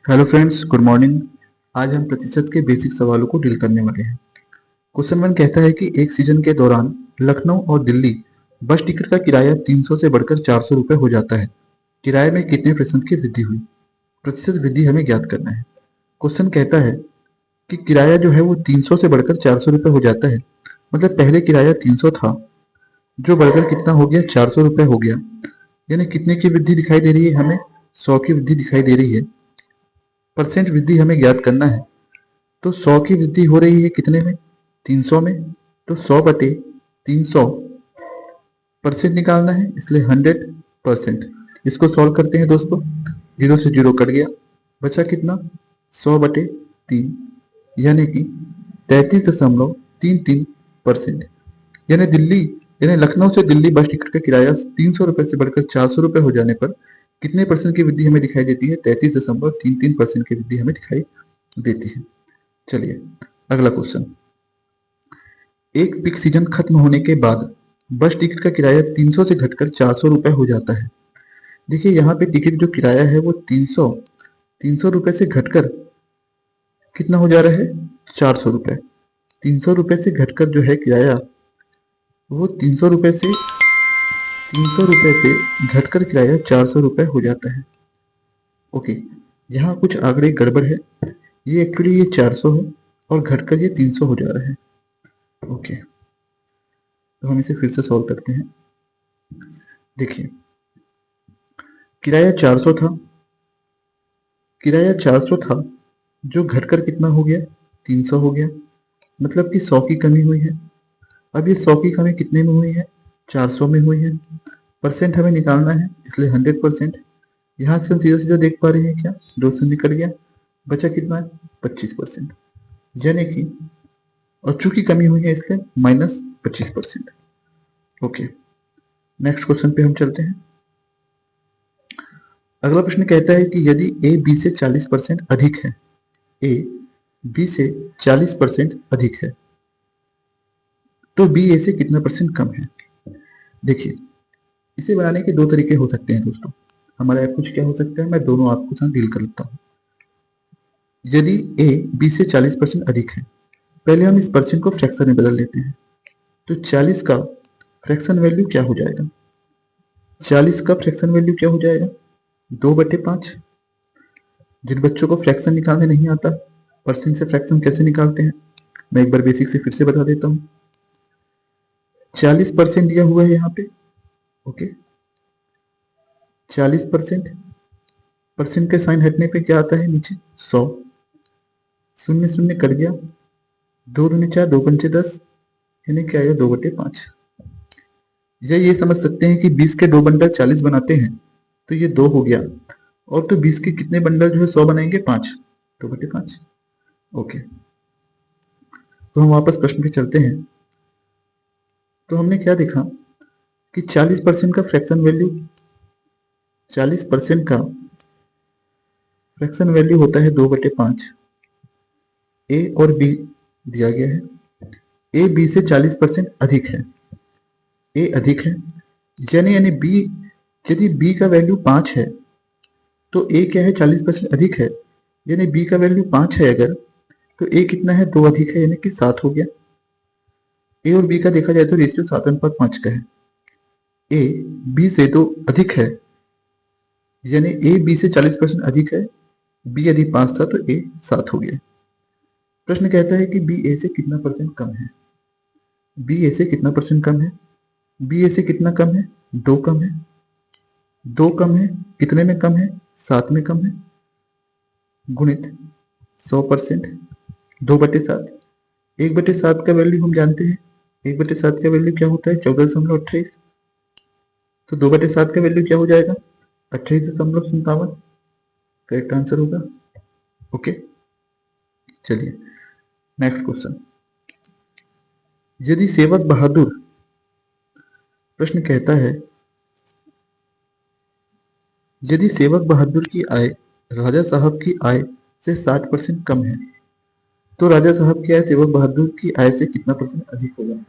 Hello friends, good morning. आज हम प्रतिशत के बेसिक सवालों को डील करने वाले हैं। क्वेश्चन 1 कहता है कि एक सीजन के दौरान लखनऊ और दिल्ली बस टिकट का किराया 300 से बढ़कर 400 रुपये हो जाता है। किराए में कितने प्रतिशत की वृद्धि हुई? प्रतिशत वृद्धि हमें ज्ञात करना है। क्वेश्चन कहता है कि किराया जो है वो 300 से बढ़कर 400 रुपये हो जाता है। मतलब पहले किराया 300 था, जो बढ़कर कितना हो गया, 400 रुपये हो गया। यानी कितने की वृद्धि दिखाई दे रही है हमें? 100 की वृद्धि दिखाई दे रही है। परसेंट वृद्धि हमें ज्ञात करना है। तो 100 की वृद्धि हो रही है कितने में? 300 में। तो 100 बटे 300 परसेंट निकालना है, इसलिए 100%। इसको सॉल्व करते हैं दोस्तों। 0 से 0 कट गया, बचा कितना? 100 बटे 3, यानी कि 33.33%। यानी दिल्ली यानी लखनऊ से दिल्ली बस टिकट का किराया 300 रुपये से बढ़कर 400 रुपये हो जाने पर कितने परसेंट की वृद्धि हमें दिखाई देती है? 33.33% की वृद्धि हमें दिखाई देती है। चलिए अगला क्वेश्चन। एक पीक सीजन खत्म होने के बाद बस टिकट का किराया 300 से घटकर 400 रुपये हो जाता है। देखिए यहाँ पे टिकट जो किराया है वो 300 रुपये से घटकर कितना हो जा रहा है? 400 रुपये। 300 रुपये से घटकर जो है किराया वो 300 रुपये से घटकर किराया 400 रुपये हो जाता है। ओके, यहाँ कुछ आंकड़े गड़बड़ है। ये एक्चुअली ये 400 है और घटकर ये 300 हो जा रहा है। ओके, तो हम इसे फिर से सॉल्व करते हैं। देखिए किराया 400 था, जो घटकर कितना हो गया? 300 हो गया। मतलब कि 100 की कमी हुई है। अब ये 100 की कमी कितने में हुई है? 400 में हुई है। परसेंट हमें निकालना है, इसलिए 100%। यहाँ से हम सीधा सीधा देख पा रहे हैं क्या? 2 से निकल गया, बचा कितना है? 25%। यानी कि और चूंकि कमी हुई है इसलिए -25%। ओके, नेक्स्ट क्वेश्चन पे हम चलते हैं। अगला प्रश्न कहता है कि यदि ए बी से 40% अधिक है, ए बी से 40% अधिक है, तो बी ए से कितना परसेंट कम है? देखिए इसे बनाने के दो तरीके हो सकते हैं दोस्तों। हमारा अप्रोच क्या हो सकता है, मैं दोनों आपको साथ डील कर लेता हूँ। यदि ए बी से 40% अधिक है, पहले हम इस परसेंट को फ्रैक्शन में बदल लेते हैं। तो 40 का फ्रैक्शन वैल्यू क्या हो जाएगा? 40 का फ्रैक्शन वैल्यू क्या हो जाएगा? 2/5। जिन बच्चों को फ्रैक्शन निकालने नहीं आता, परसेंट से फ्रैक्शन कैसे निकालते हैं, मैं एक बार बेसिक से फिर से बता देता हूँ। 40% दिया हुआ है यहाँ पे। ओके, 40%, परसेंट के साइन हटने पे क्या आता है नीचे? 100। शून्य शून्य कट गया, 2 दूनी 4, 2 पंचे 10, यानी क्या आया? 2/5। या ये समझ सकते हैं कि 20 के 2 बंडल 40 बनाते हैं, तो ये 2 हो गया। और तो 20 के कितने बंडल जो है 100 बनाएंगे? 5। 2/5। ओके, तो हम वापस प्रश्न पे चलते हैं। तो हमने क्या देखा कि 40% का फ्रैक्शन वैल्यू 40% का फ्रैक्शन वैल्यू होता है 2/5। ए और बी दिया गया है। ए बी से 40% अधिक है, ए अधिक है, यानी बी, यदि बी का वैल्यू 5 है तो ए क्या है? 40% अधिक है। यानी बी का वैल्यू 5 है अगर, तो ए कितना है? 2 अधिक है, यानी कि 7 हो गया। ए और बी का देखा जाए तो रेशियो 7:5 का है। ए बी से तो अधिक है, यानी ए बी से 40% अधिक है। बी यदि 5 था तो ए 7 हो गया। प्रश्न कहता है कि बी ए से कितना परसेंट कम है? बी ए से कितना परसेंट कम है? बी ए से कितना कम है? 2 कम है। 2 कम है, कितने में कम है? 7 में कम है। गुणित 100%, 2/7। 1/7 का वैल्यू हम जानते हैं। 1/7 का वैल्यू क्या होता है? 14.28। तो 2/7 का वैल्यू क्या हो जाएगा? 28.57। करेक्ट आंसर होगा। ओके, चलिए नेक्स्ट क्वेश्चन। यदि सेवक बहादुर, प्रश्न कहता है यदि सेवक बहादुर की आय राजा साहब की आय से 60% कम है, तो राजा साहब की आय सेवक बहादुर की आय से कितना परसेंट अधिक होगा?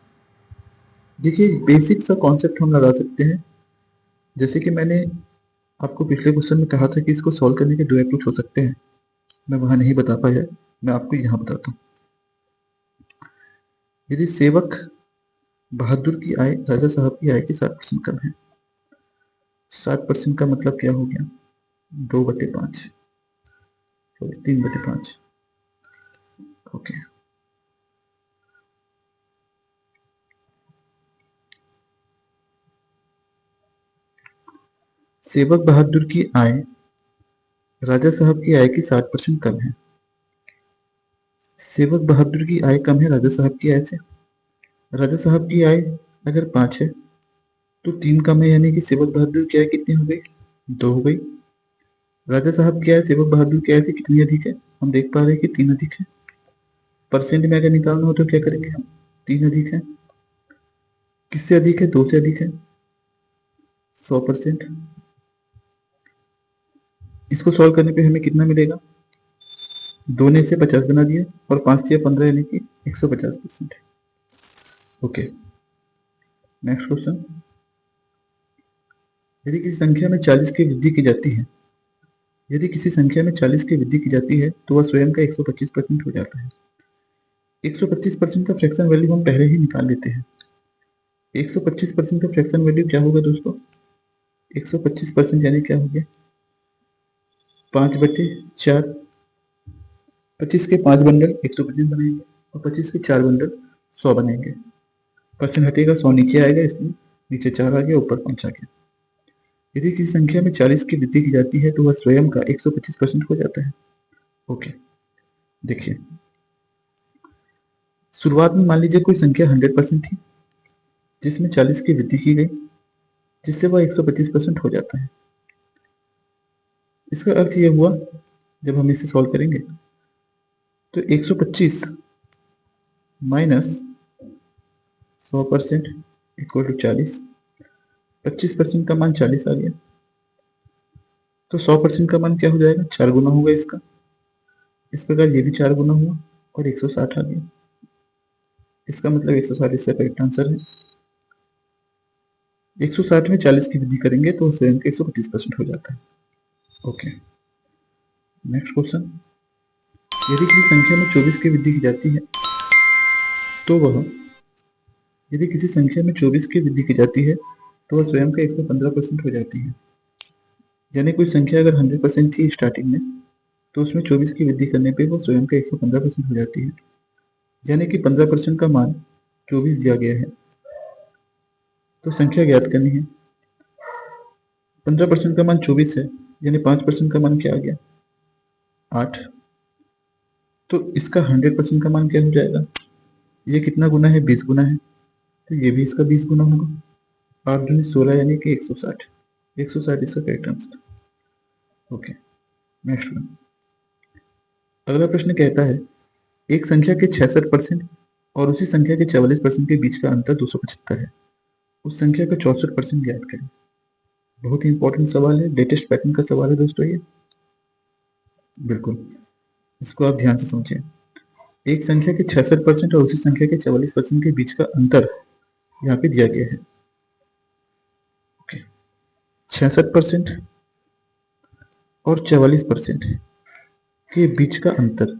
देखिए बेसिक सा कॉन्सेप्ट हम लगा सकते हैं। जैसे कि मैंने आपको पिछले क्वेश्चन में कहा था कि इसको सॉल्व करने के दो अप्रोच हो सकते हैं। मैं वहां नहीं बता पाया, मैं आपको यहाँ बताता हूँ। यदि सेवक बहादुर की आय राजा साहब की आय के 60% कम है, 60% का मतलब क्या हो गया? 2/5, 3/5। ओके, सेवक बहादुर की आय राजा साहब की आय की 60% कम है। सेवक बहादुर की आय कम है राजा साहब की आय से। राजा साहब की आय अगर 5 है तो 3 कम है, यानी कि सेवक बहादुर की आय कितनी हो गई? 2 हो गई। राजा साहब की आय सेवक बहादुर की आय से कितनी अधिक है? हम देख पा रहे हैं कि 3 अधिक है। परसेंट में अगर निकालना हो तो क्या करेंगे हम? 3 अधिक है। किससे अधिक है? 2 से अधिक है, 100%। इसको सॉल्व करने पे हमें कितना मिलेगा? 2 ने इसे 50 बना दिया और 5 से 15 यानी कि 150%। Okay, next question. यदि किसी संख्या में 40 की वृद्धि की जाती है, यदि किसी संख्या में 40 की वृद्धि की जाती है तो वह स्वयं का 125% हो जाता है। 125% का फ्रैक्शन वैल्यू हम पहले ही निकाल लेते हैं। 125% का फ्रैक्शन वैल्यू क्या होगा दोस्तों? 125% यानी क्या हो गया? 5/4। 25 के 5 बंडल 125 बनेंगे और 25 के 4 बंडल 100 बनेंगे। परसेंट हटेगा, 100 नीचे आएगा, इसलिए नीचे 4 आ गया, ऊपर 5 आ गया। यदि किसी संख्या में 40 की वृद्धि की जाती है तो वह स्वयं का 125% हो जाता है। ओके, देखिए, शुरुआत में मान लीजिए कोई संख्या 100% थी जिसमें 40 की वृद्धि की गई, जिससे वह 125% हो जाता है। इसका अर्थ यह हुआ, जब हम इसे सॉल्व करेंगे तो 125 माइनस 100% इक्वल टू 40। 25% का मान 40 आ गया, तो 100% का मान क्या हो जाएगा? 4 गुना होगा इसका। इस प्रकार ये भी 4 गुना हुआ और 160 आ गया। इसका मतलब 160 इसका करेक्ट आंसर है। 160 में 40 की वृद्धि करेंगे तो स्वयं का 125% हो जाता है। Okay, next question. यदि किसी संख्या में 24 की वृद्धि की जाती है तो वह यदि किसी संख्या में 24 की वृद्धि की जाती है तो वह स्वयं का 115% हो जाती है। यानी कोई संख्या अगर 100% थी स्टार्टिंग में तो उसमें 24 की वृद्धि करने पे वो स्वयं का 115% हो जाती है। यानी कि 15% का मान 24 दिया गया है, तो संख्या ज्ञात करनी है। 15% का मान 24 है, यानी 5% का मान क्या आ गया? 8। तो इसका 100% का मान क्या हो जाएगा? ये कितना गुना है? 20 गुना है, तो ये भी इसका 20 गुना होगा। 8 दूनी 16 यानी कि 160। 160 इसका correct answer. Okay, next one. अगला प्रश्न कहता है एक संख्या के 66% और उसी संख्या के 44% के बीच का अंतर 275 है। उस संख्या का 64% ज्ञात करें। बहुत ही इंपॉर्टेंट सवाल है, लेटेस्ट पैटर्न का सवाल है दोस्तों ये। बिल्कुल, इसको आप ध्यान से समझिए। एक संख्या के 66% और उसी संख्या के 44% के बीच का अंतर यहाँ पे दिया गया है। ओके, 66% और 44% के बीच का अंतर,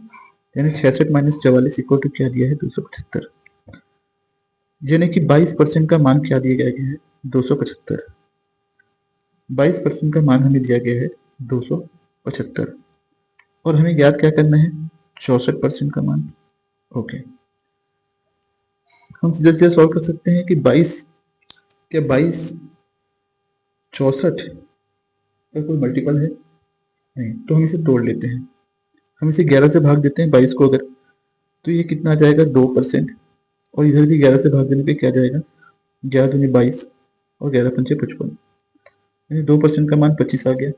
यानी 66 माइनस 44 इक्वल टू क्या दिया है? 275। यानी कि 22% का मान क्या दिया गया है? 275। 22% का मान हमें दिया गया है 275 और हमें ज्ञात क्या करना है? 64% का मान। ओके, हम सीधे सीधे सॉल्व कर सकते हैं कि 22 क्या 22 64 का कोई मल्टीपल है? नहीं, तो हम इसे तोड़ लेते हैं। हम इसे 11 से भाग देते हैं 22 को अगर, तो ये कितना आ जाएगा? 2%। और इधर भी 11 से भाग देने पे क्या जाएगा? 11 दूनी 22 और 11 पंचे 55, यानी 2% का मान 25 आ गया।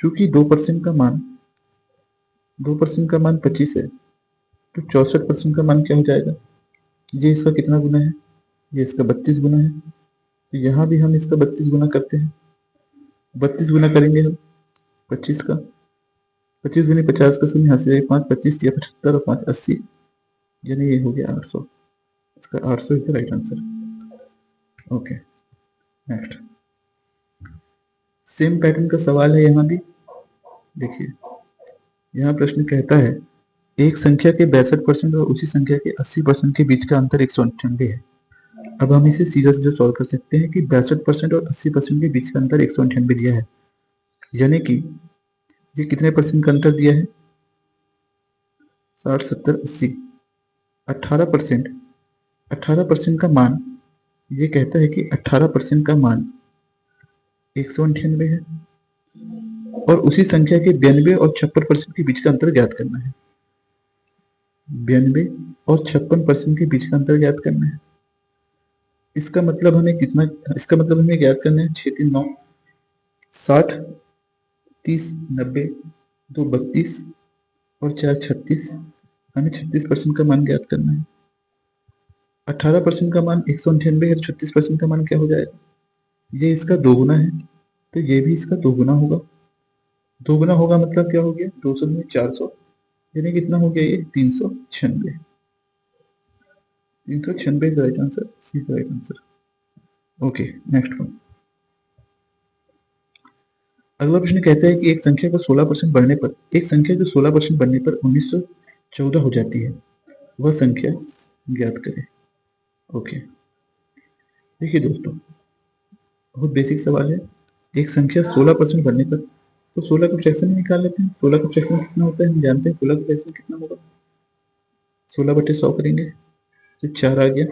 चूंकि 2% का मान 25 है, तो 64% का मान क्या हो जाएगा? ये इसका कितना गुना है? ये इसका 32 गुना है। तो यहाँ भी हम इसका 32 गुना करते हैं। 32 गुना करेंगे हम 25 का। 25 गुनी 50 का शून्य, यहाँ से 5 25 या 75 और 5 80, यानी ये हो गया 800। इसका 800 is the right answer. Okay, next. Same pattern का सवाल है यहाँ भी। देखिए, यहाँ प्रश्न कहता है एक संख्या के 62% और उसी संख्या के 80% के बीच का अंतर 198 है। अब हम इसे सीधा सीधा सॉल्व कर सकते हैं कि 62% और 80% के बीच का अंतर 198 दिया है, यानी कि ये कितने परसेंट का अंतर दिया है? 60, 70, 80, 18%। 18% का मान, ये कहता है कि 18% का मान 198 है और उसी संख्या के 92 और 56% के बीच का अंतर ज्ञात करना है। 92 और 56% के बीच का अंतर ज्ञात करना है। इसका मतलब हमें ज्ञात करना है 6, 3, 9, 60, 30, 90, 2, 32 और 4, 36। हमें 36% का मान ज्ञात करना है। 18% का मान 198 है, 36% का मान क्या हो जाएगा? ये इसका दोगुना है, तो ये भी इसका दोगुना होगा। दोगुना होगा मतलब क्या हो गया? 200 में 400, यानी कितना हो गया? ये 396। 396 का राइट आंसर, सी का right answer. Okay, next one. अगला प्रश्न कहता है कि एक संख्या को 16% बढ़ने पर, एक संख्या जो 16% बढ़ने पर 1914 हो जाती है, वह संख्या ज्ञात करें। ओके, देखिए दोस्तों, बहुत बेसिक सवाल है। एक संख्या 16% बढ़ने पर, तो 16 को फ्रैक्शन में निकाल लेते हैं। 16 का फ्रैक्शन कितना होता है हम जानते हैं। 16 का फ्रैक्शन कितना होगा? 16/100 करेंगे तो 4 आ गया,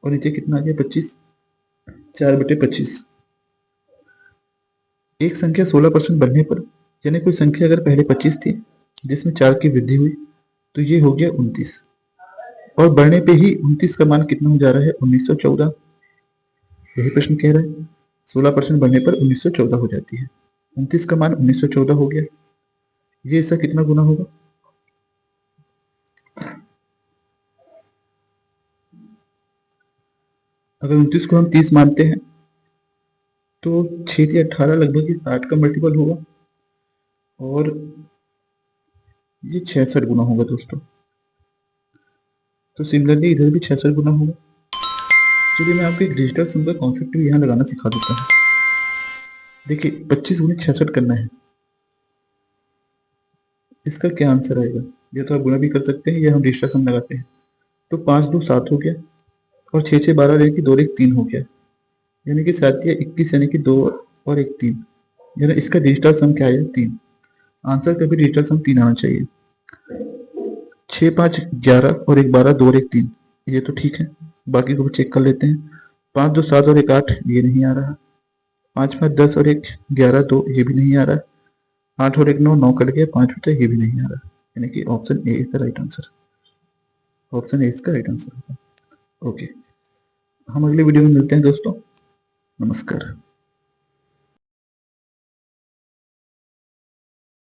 और नीचे कितना आ गया? 25। 4/25। एक संख्या 16% बढ़ने पर, यानी कोई संख्या अगर पहले 25 थी जिसमें 4 की वृद्धि हुई, तो ये हो गया 29, और बढ़ने पे ही 29 का मान कितना हो जा रहा है? 1914। यही प्रश्न कह रहा है 16% बढ़ने पर 1914 हो जाती है। 29 का मान 1914 हो गया। ये इसका कितना गुना होगा? अगर 29 को हम 30 मानते हैं तो 6 या 18 लगभग ही 60 का मल्टीपल होगा, और ये 66 गुना होगा दोस्तों। तो सिमिलरली इधर भी 66 गुना होगा। चलिए मैं आपको एक डिजिटल सम का कॉन्सेप्ट भी यहाँ लगाना सिखा देता हूँ। देखिए 25 गुना 66 करना है, इसका क्या आंसर आएगा? या तो आप गुना भी कर सकते हैं या हम डिजिटल सम लगाते हैं। तो 5 2 7 हो गया, और 6 6 12 यानी कि 2 और 1 3 हो गया, यानी कि 7 या 21 यानी कि 2 और 1 3, यानी इसका डिजिटल सम क्या आया? 3। आंसर कभी डिजिटल सम 3 आना चाहिए। 6 5 11 और 1 12, 2 और 1 3, ये तो ठीक है। बाकी को भी चेक कर लेते हैं। 5 2 7 और 1 8, ये नहीं आ रहा। 5 5 10 और 1 11 2, ये भी नहीं आ रहा। 8 और 1 9, 9 कट गया, 5 बचा, ये भी नहीं आ रहा। यानी कि option A is the right answer. Option A इसका राइट आंसर होगा। ओके, हम अगले वीडियो में मिलते हैं दोस्तों। नमस्कार।